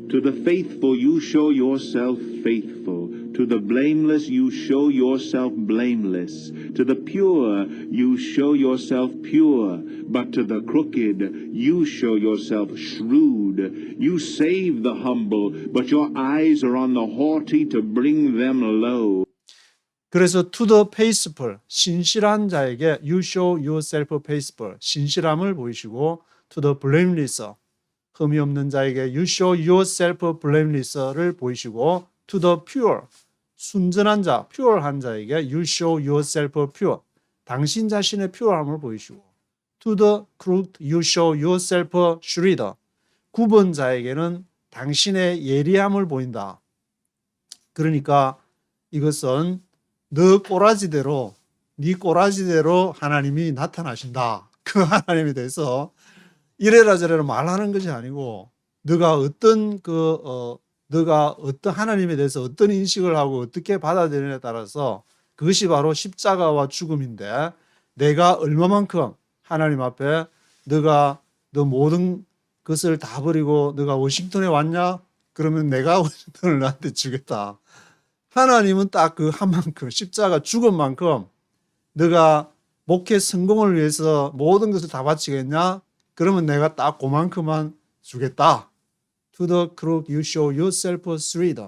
To the faithful you show yourself faithful. To the blameless you show yourself blameless. To the pure you show yourself pure. But to the crooked you show yourself shrewd. You save the humble, but your eyes are on the haughty to bring them low. 그래서 to the faithful, 신실한 자에게 you show yourself faithful, 신실함을 보이시고 to the blameless, 흠이 없는 자에게 you show yourself blameless를 보이시고 to the pure, 순전한 자, pure한 자에게 you show yourself pure, 당신 자신의 pure함을 보이시고 to the crooked you show yourself shrewd, 굽은 자에게는 당신의 예리함을 보인다. 그러니까 이것은 네 꼬라지대로 하나님이 나타나신다. 그 하나님에 대해서 이래라 저래라 말하는 것이 아니고 너가 어떤 하나님에 대해서 어떤 인식을 하고 어떻게 받아들이느냐에 따라서 그것이 바로 십자가와 죽음인데, 내가 얼마만큼 하나님 앞에 너 모든 것을 다 버리고 너가 워싱턴에 왔냐? 그러면 내가 워싱턴을 너한테 주겠다. 하나님은 딱 그 한 만큼, 십자가 죽은 만큼 너가 목회 성공을 위해서 모든 것을 다 바치겠냐? 그러면 내가 딱 그만큼만 주겠다. To the crook you show yourself shrewd.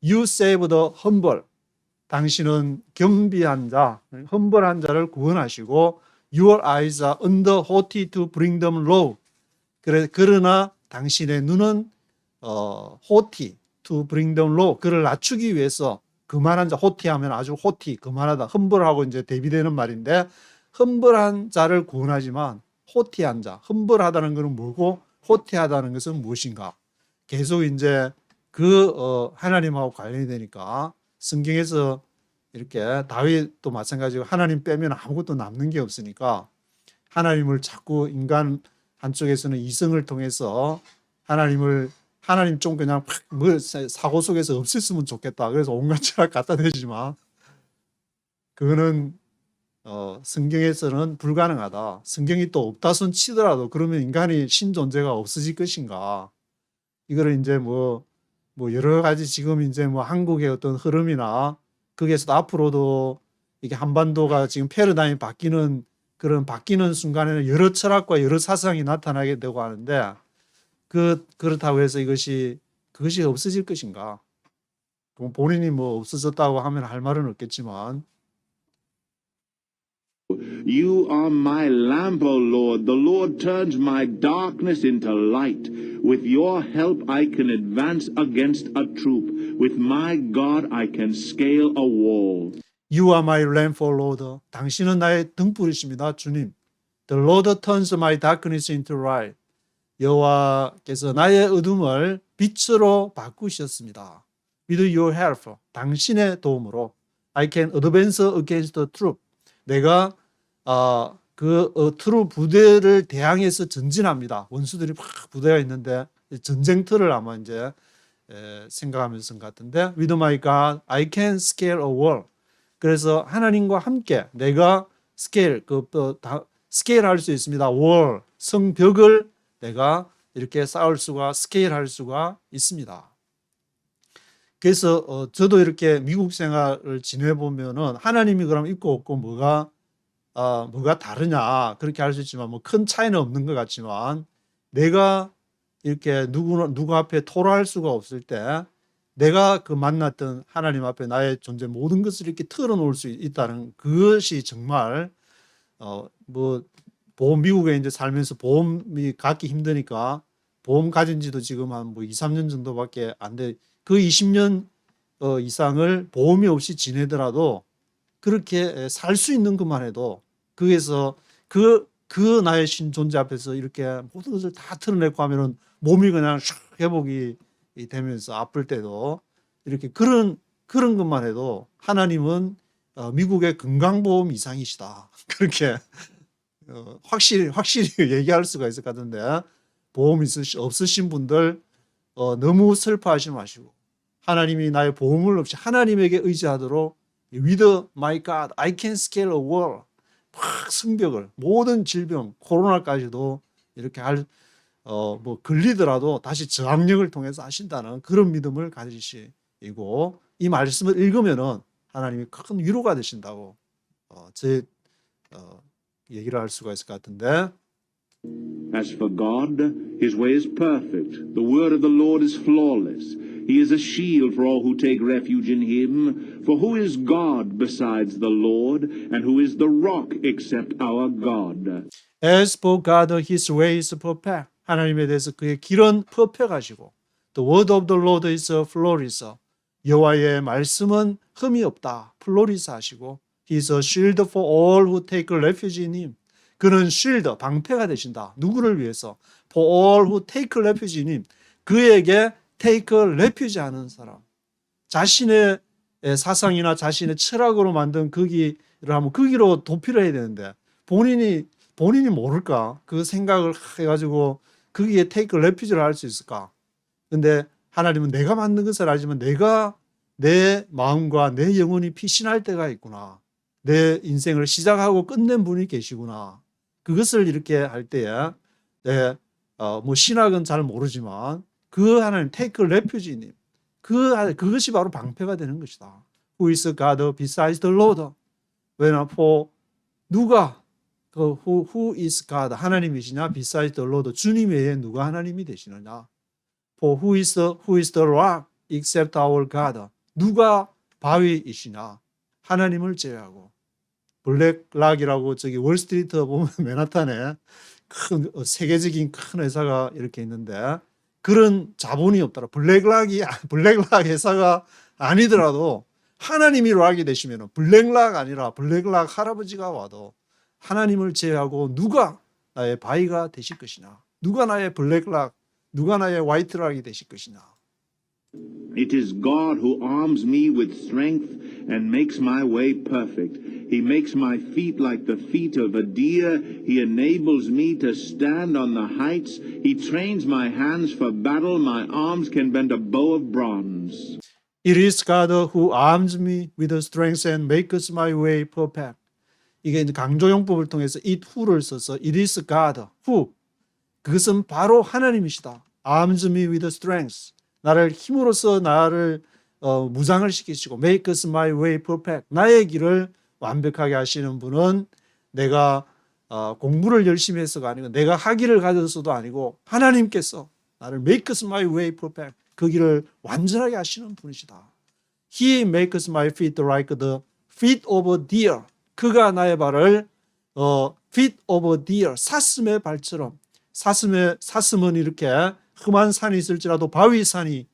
You save the humble. 당신은 겸비한 자, 험벌한 자를 구원하시고 Your eyes are on the haughty to bring them low. 그러나 당신의 눈은 haughty to bring them low. 그를 낮추기 위해서 그만한 자, haughty하면 아주 haughty, 그만하다, 험벌하고 이제 대비되는 말인데, 험벌한 자를 구원하지만 haughty한 자, 험벌하다는 것은 뭐고 haughty하다는 것은 무엇인가? 계속 이제 하나님하고 관련이 되니까 성경에서 이렇게 다윗도 마찬가지고 하나님 빼면 아무것도 남는 게 없으니까 하나님을 자꾸 인간 한쪽에서는 이성을 통해서 하나님 좀 그냥 사고 속에서 없앴으면 좋겠다. 그래서 온갖 철학 갖다 대지만 그거는 성경에서는 불가능하다. 성경이 또 없다손 치더라도 그러면 인간이 신존재가 없어질 것인가? 이거를 이제 뭐 여러 가지 지금 이제 뭐 한국의 어떤 흐름이나 거기에서도 앞으로도 이게 한반도가 지금 패러다임이 바뀌는 그런 바뀌는 순간에는 여러 철학과 여러 사상이 나타나게 되고 하는데 그렇다고 해서 그것이 없어질 것인가? 본인이 뭐 없어졌다고 하면 할 말은 없겠지만 You are my lamp, O Lord. The Lord turns my darkness into light. With your help I can advance against a troop. With my God I can scale a wall. You are my lamp, O Lord. 당신은 나의 등불이십니다, 주님. The Lord turns my darkness into light. 여호와께서 나의 어둠을 빛으로 바꾸셨습니다. With your help, 당신의 도움으로 I can advance against the troop. 내가 트루 부대를 대항해서 전진합니다. 원수들이 막 부대가 있는데 전쟁터를 아마 이제 생각하면서 같은데 With my God, I can scale a wall. 그래서 하나님과 함께 내가 스케일할 수 있습니다. wall, 성벽을 내가 이렇게 쌓을 수가 스케일할 수가 있습니다. 그래서 저도 이렇게 미국 생활을 지내보면은 하나님이 그럼 있고 없고 뭐가 다르냐 그렇게 할 수 있지만 뭐 큰 차이는 없는 것 같지만 내가 이렇게 누구 앞에 토로할 수가 없을 때 내가 그 만났던 하나님 앞에 나의 존재 모든 것을 이렇게 털어놓을 수 있다는 그것이 정말 미국에 이제 살면서 보험이 갖기 힘드니까 보험 가진 지도 지금 한 2, 3년 정도밖에 안 돼. 그 20년 이상을 보험이 없이 지내더라도 그렇게 살 수 있는 것만 해도 거기에서 그 나의 신 존재 앞에서 이렇게 모든 것을 다 털어내고 하면은 몸이 그냥 샥 회복이 되면서 아플 때도 이렇게 그런 것만 해도 하나님은 미국의 건강보험 이상이시다. 그렇게 확실히 얘기할 수가 있을 것 같은데 보험 없으신 분들 너무 슬퍼하지 마시고 하나님이 나의 보험을 없이 하나님에게 의지하도록 With my God, I can scale a wall. 막 성벽을 모든 질병 코로나까지도 이렇게 걸리더라도 다시 저항력을 통해서 하신다는 그런 믿음을 가지시고 이 말씀을 읽으면은 하나님이 큰 위로가 되신다고 얘기를 할 수가 있을 것 같은데 As for God, his way is perfect. The word of the Lord is flawless. He is a shield for all who take refuge in him. For who is God besides the Lord? And who is the rock except our God? As for God, his way is perfect. 하나님에 대해서 그의 길은 perfect하시고 The word of the Lord is flawless. 여호와의 말씀은 흠이 없다. 플로리스 하시고 He is a shield for all who take refuge in him. 그는 쉴드, 방패가 되신다. 누구를 위해서? For all who take refuge in him. 그에게 take refuge 하는 사람. 자신의 사상이나 자신의 철학으로 만든 거기를 하면 거기로 도피를 해야 되는데 본인이 모를까? 그 생각을 해가지고 거기에 take refuge를 할 수 있을까? 근데 하나님은 내가 만든 것을 알지만 내가 내 마음과 내 영혼이 피신할 때가 있구나. 내 인생을 시작하고 끝낸 분이 계시구나. 그것을 이렇게 할 때에 신학은 잘 모르지만 그 하나님 take refuge님 그것이 바로 방패가 되는 것이다. Who is God besides the Lord? for 누가 who is God 하나님이시냐? besides the Lord 주님 외에 누가 하나님이 되시느냐? For who is the rock except our God? 누가 바위이시냐? 하나님을 제외하고. 블랙락이라고 저기 월스트리트 보면 맨하탄에 큰 세계적인 큰 회사가 이렇게 있는데 그런 자본이 없더라. 블랙락 회사가 아니더라도 하나님이 락이 되시면 블랙락 아니라 블랙락 할아버지가 와도 하나님을 제외하고 누가 나의 바위가 되실 것이냐? 누가 나의 블랙락, 누가 나의 화이트락이 되실 것이냐? It is God who arms me with strength and makes my way perfect. He makes my feet like the feet of a deer. He enables me to stand on the heights. He trains my hands for battle. My arms can bend a bow of bronze. It is God who arms me with strength and makes my way perfect. 이게 이제 강조용법을 통해서 it who를 써서 it is God who 그것은 바로 하나님이시다. Arms me with strength. 나를 힘으로써 나를 무장을 시키시고 makes my way perfect. 나의 길을 완벽하게 하시는 분은 내가 공부를 열심히 해서가 아니고 내가 학위를 가져서도 아니고 하나님께서 나를 make us my way perfect 그 길을 완전하게 하시는 분이시다. He makes my feet like the feet of a deer. 그가 나의 발을 feet of a deer 사슴의 발처럼 사슴은 이렇게 험한 산이 있을지라도 바위산이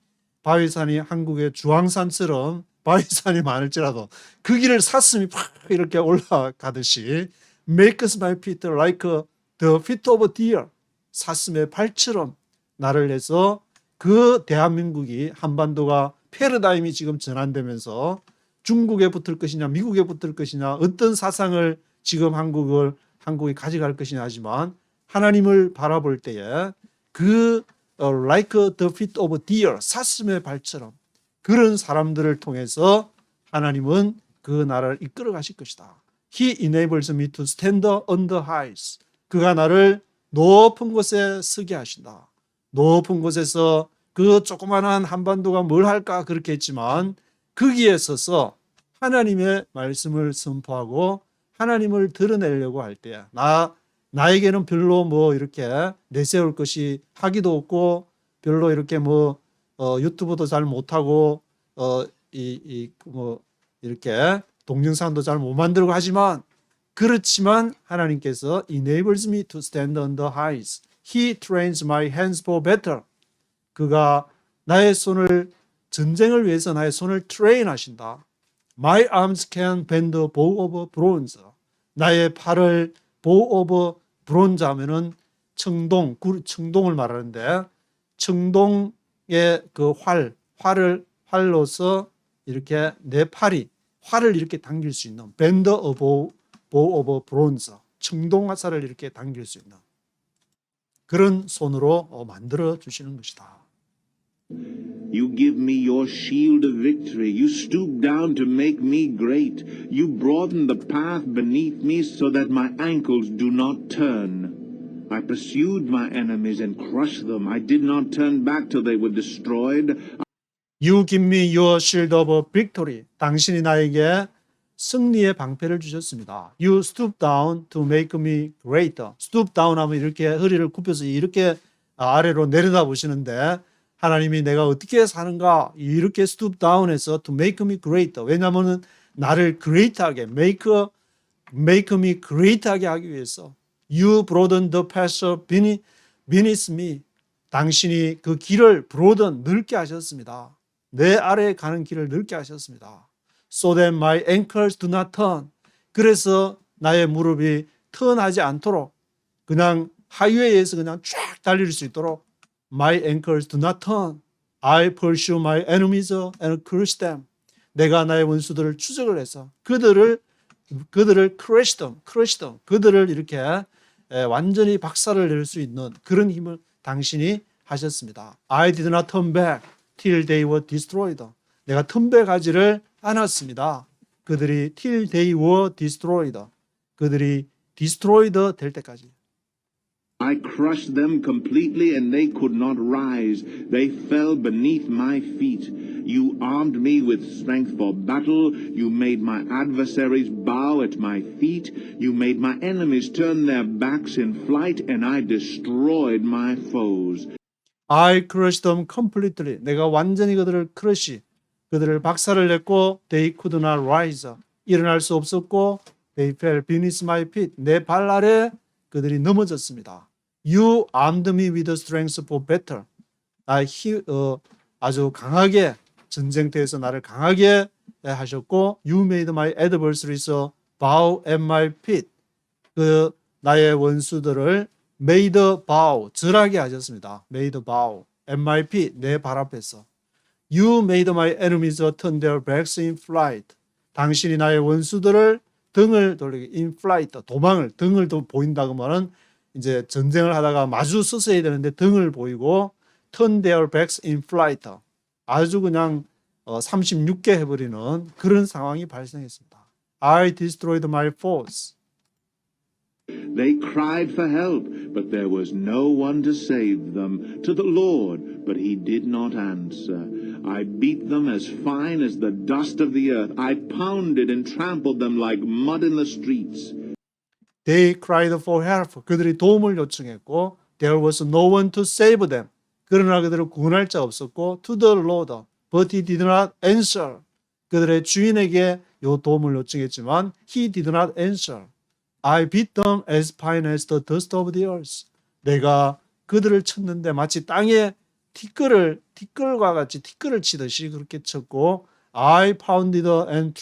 한국의 주황산처럼 바위산이 많을지라도 그 길을 사슴이 팍 이렇게 올라가듯이 makes my feet like the feet of a deer 사슴의 발처럼 나를 해서 그 대한민국이 한반도가 패러다임이 지금 전환되면서 중국에 붙을 것이냐 미국에 붙을 것이냐 어떤 사상을 지금 한국이 가져갈 것이냐 하지만 하나님을 바라볼 때에 그 like the feet of a deer 사슴의 발처럼 그런 사람들을 통해서 하나님은 그 나라를 이끌어 가실 것이다. He enables me to stand on the heights. 그가 나를 높은 곳에 서게 하신다. 높은 곳에서 그 조그마한 한반도가 뭘 할까 그렇게 했지만 거기에 서서 하나님의 말씀을 선포하고 하나님을 드러내려고 할 때 나에게는 별로 뭐 이렇게 내세울 것이 하기도 없고 별로 이렇게 뭐 유튜브도 잘 못하고 뭐 이렇게 동영상도 잘 못 만들고 하지만 그렇지만 하나님께서 enables me to stand on the heights. He trains my hands for battle. 그가 나의 손을 전쟁을 위해서 나의 손을 트레인 하신다. My arms can bend a bow of bronze. 나의 팔을 bow of bronze 하면은 청동을 말하는데 청동의 그 활로서 이렇게 내 팔이 활을 이렇게 당길 수 있는 bend a bow of bronze 청동화살을 이렇게 당길 수 있는 그런 손으로 만들어 주시는 것이다. You give me your shield of victory. You stoop down to make me great. You broaden the path beneath me so that my ankles do not turn. I pursued my enemies and crushed them. I did not turn back till they were destroyed. You give me your shield of victory. 당신이 나에게 승리의 방패를 주셨습니다. You stoop down to make me greater. stoop down 하면 이렇게 허리를 굽혀서 이렇게 아래로 내려다 보시는데 하나님이 내가 어떻게 사는가 이렇게 stoop down해서 to make me greater. 왜냐하면 나를 great하게 make me great하게 하기 위해서 You broaden the path beneath me. 당신이 그 길을 broaden 넓게 하셨습니다. 내 아래에 가는 길을 넓게 하셨습니다. So that my ankles do not turn. 그래서 나의 무릎이 턴하지 않도록 그냥 하이웨이에서 그냥 쫙 달릴 수 있도록 My ankles do not turn. I pursue my enemies and crush them. 내가 나의 원수들을 추적을 해서 그들을 crush them. 그들을 이렇게 완전히 박살을 낼 수 있는 그런 힘을 당신이 하셨습니다. I did not turn back till they were destroyed. 내가 턴백하지를 않았습니다. 그들이 till they were destroyed. 그들이 destroyed 될 때까지. I crushed them completely and they could not rise. They fell beneath my feet. You armed me with strength for battle. You made my adversaries bow at my feet. You made my enemies turn their backs in flight and I destroyed my foes. I crushed them completely. 내가 완전히 그들을 그들을 박살을 냈고 they could not rise. 일어날 수 없었고 they fell beneath my feet. 내 발 아래 그들이 넘어졌습니다. You armed me with strength for battle. 아주 강하게 전쟁터에서 나를 강하게 하셨고 You made my adversaries bow at my feet. 그 나의 원수들을 made bow 절하게 하셨습니다. made bow at my feet 내 발 앞에서. You made my enemies turn their backs in flight. 당신이 나의 원수들을 등을 돌리게 in flight 등을 보인다고 하면 이제 전쟁을 하다가 마주 서서야 되는데 등을 보이고 turn their backs in flight 아주 그냥 36개 해버리는 그런 상황이 발생했습니다. I destroyed my foes. They cried for help, but there was no one to save them. To the Lord, but he did not answer. I beat them as fine as the dust of the earth. I pounded and trampled them like mud in the streets. They cried for help. 그들이 도움을 요청했고 there was no one to save them. 그러나 그들을 구원할 자 없었고 to the Lord, but he did not answer. 그들의 주인에게 요 도움을 요청했지만 he did not answer. I beat them as fine as the dust of the earth. 내가 그들을 쳤는데 마치 땅에 티끌과 같이 티끌을 치듯이 그렇게 쳤고 I pounded and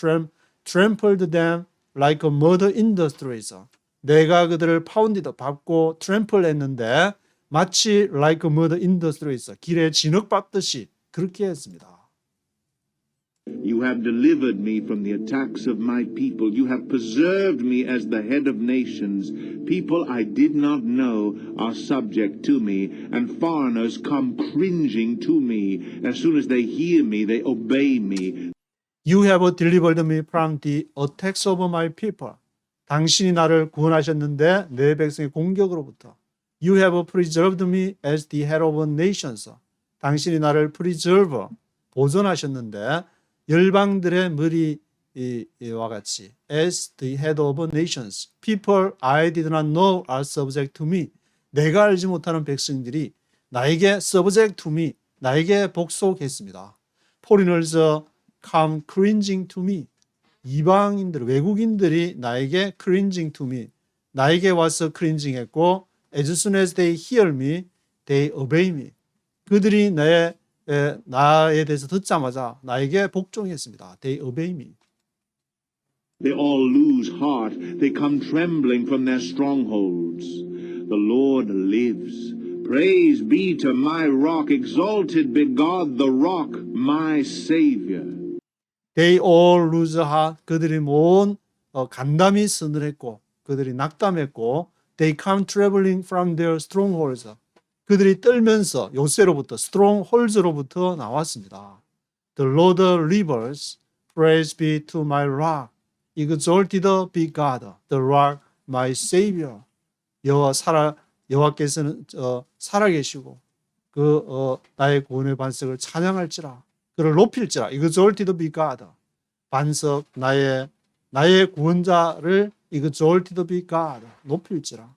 trampled them like a mud in the streets. 내가 그들을 pounded, 밟고 trample 했는데 마치 like a mud in the streets, 길에 진흙 밟듯이 그렇게 했습니다. You have delivered me from the attacks of my people. You have preserved me as the head of nations. People I did not know are subject to me, and foreigners come cringing to me. As soon as they hear me, they obey me. You have delivered me from the attacks of my people. 당신이 나를 구원하셨는데 내 백성의 공격으로부터. You have preserved me as the head of nations. 당신이 나를 preserve, 보존하셨는데 열방들의 머리와 같이 as the head of nations. People I did not know are subject to me. 내가 알지 못하는 백성들이 나에게 subject to me, 나에게 복속했습니다. Foreigners come cringing to me. 이방인들, 외국인들이 나에게 cringing to me, 나에게 와서 cringing 했고 as soon as they hear me, they obey me. 그들이 나에 대해서 듣자마자 나에게 복종했습니다. They obey me. They all lose heart. They come trembling from their strongholds. The Lord lives. Praise be to my rock. Exalted be God, the rock, my Savior. They all lose heart. 그들이 모든 간담이 서늘했고 그들이 낙담했고 They come traveling from their strongholds. 그들이 떨면서 요새로부터 strongholds로부터 나왔습니다. The Lord lives. Praise be to my rock. Exalted be God, the rock, my Savior. 여호와께서는 살아계시고 나의 구원의 반석을 찬양할지라. 그를 높일지라. Exalted be God. 반석 나의 구원자를 Exalted be God. 높일지라.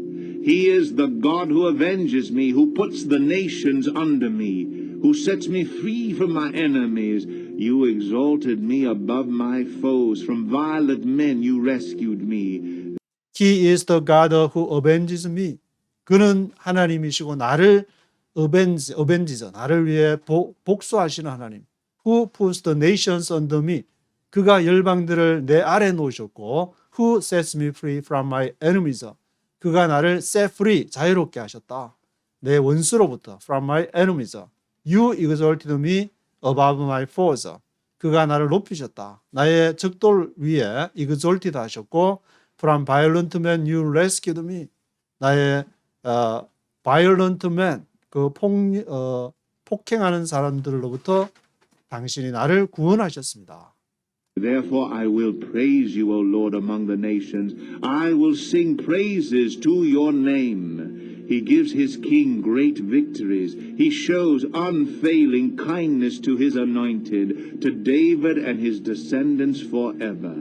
He is the God who avenges me, who puts the nations under me, who sets me free from my enemies. You exalted me above my foes. From violent men you rescued me. He is the God who avenges me. 그는 하나님이시고 나를 avenges, 나를 위해 복수하시는 하나님. Who puts the nations under me. 그가 열방들을 내 아래 놓으셨고 Who sets me free from my enemies. 그가 나를 set free, 자유롭게 하셨다. 내 원수로부터 from my enemies. You exalted me above my foes. 그가 나를 높이셨다. 나의 적돌 위에 exalted 하셨고 from violent men you rescued me. 나의 violent men, 폭행하는 사람들로부터 당신이 나를 구원하셨습니다. Therefore I will praise you, O Lord, among the nations. I will sing praises to your name. He gives his king great victories. He shows unfailing kindness to his anointed, to David and his descendants forever.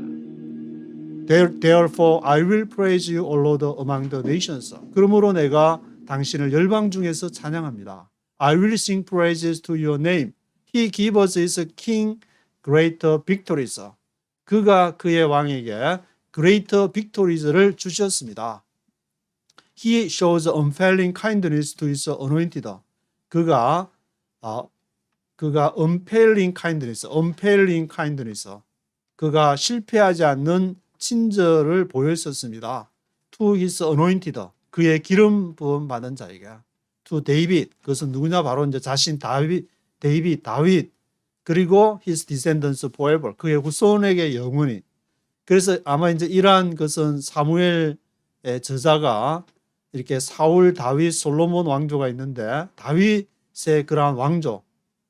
Therefore I will praise you, O Lord, among the nations. 그러므로 내가 당신을 열방 중에서 찬양합니다. I will sing praises to your name. He gives his king greater victories. 그가 그의 왕에게 greater victories를 주셨습니다. He shows unfailing kindness to his anointed. 그가 unfailing kindness. 그가 실패하지 않는 친절을 보였었습니다. To his anointed. 그의 기름 부음 받은 자에게. To David. 그것은 누구냐? 바로 이제 자신 다윗. 그리고 his descendants forever. 그의 후손에게 영원히. 그래서 아마 이제 이러한 것은 사무엘의 저자가 이렇게 사울, 다윗, 솔로몬 왕조가 있는데 다윗의 그러한 왕조.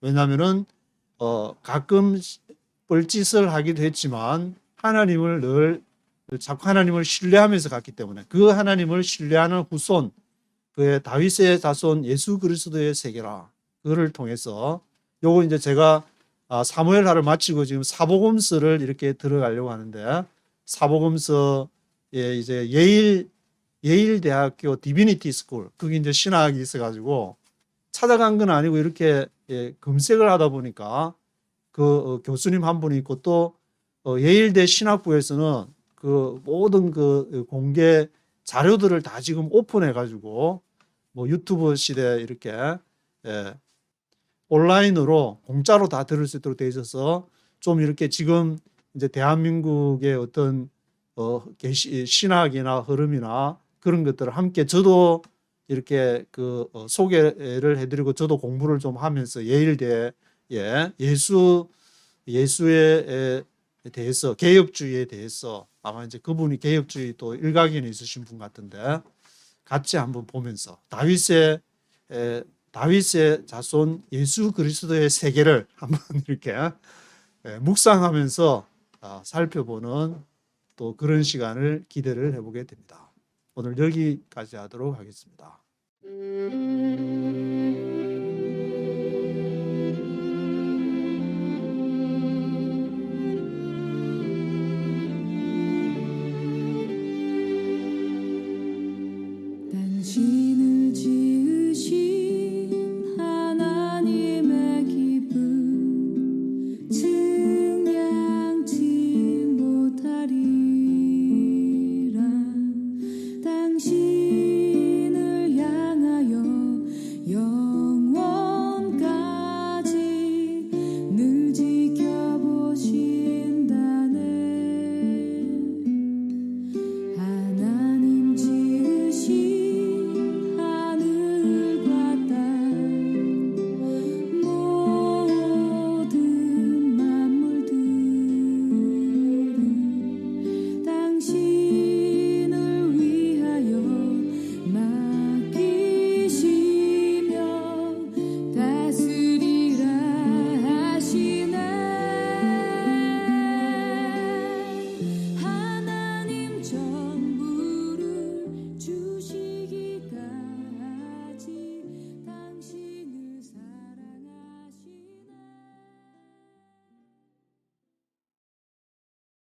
왜냐하면은 가끔 뻘짓을 하기도 했지만 하나님을 늘 자꾸 하나님을 신뢰하면서 갔기 때문에 그 하나님을 신뢰하는 후손, 그의 다윗의 자손 예수 그리스도의 세계라. 그를 통해서 요거 이제 제가 사무엘하를 마치고 지금 사복음서를 이렇게 들어가려고 하는데 사복음서 예, 이제 예일 대학교 디비니티 스쿨 거기 이제 신학이 있어가지고 찾아간 건 아니고 이렇게 예, 검색을 하다 보니까 그 교수님 한 분이 있고 또 예일대 신학부에서는 그 모든 그 공개 자료들을 다 지금 오픈해 가지고 뭐 유튜브 시대 이렇게 예, 온라인으로 공짜로 다 들을 수 있도록 돼 있어서 좀 이렇게 지금 이제 대한민국의 어떤 신학이나 흐름이나 그런 것들을 함께 저도 이렇게 그 소개를 해드리고 저도 공부를 좀 하면서 예일대 예수에 대해서 개혁주의에 대해서 아마 이제 그분이 개혁주의 또 일각견이 있으신 분 같은데 같이 한번 보면서 다윗의 자손 예수 그리스도의 세계를 한번 이렇게 묵상하면서 살펴보는 또 그런 시간을 기대를 해보게 됩니다. 오늘 여기까지 하도록 하겠습니다.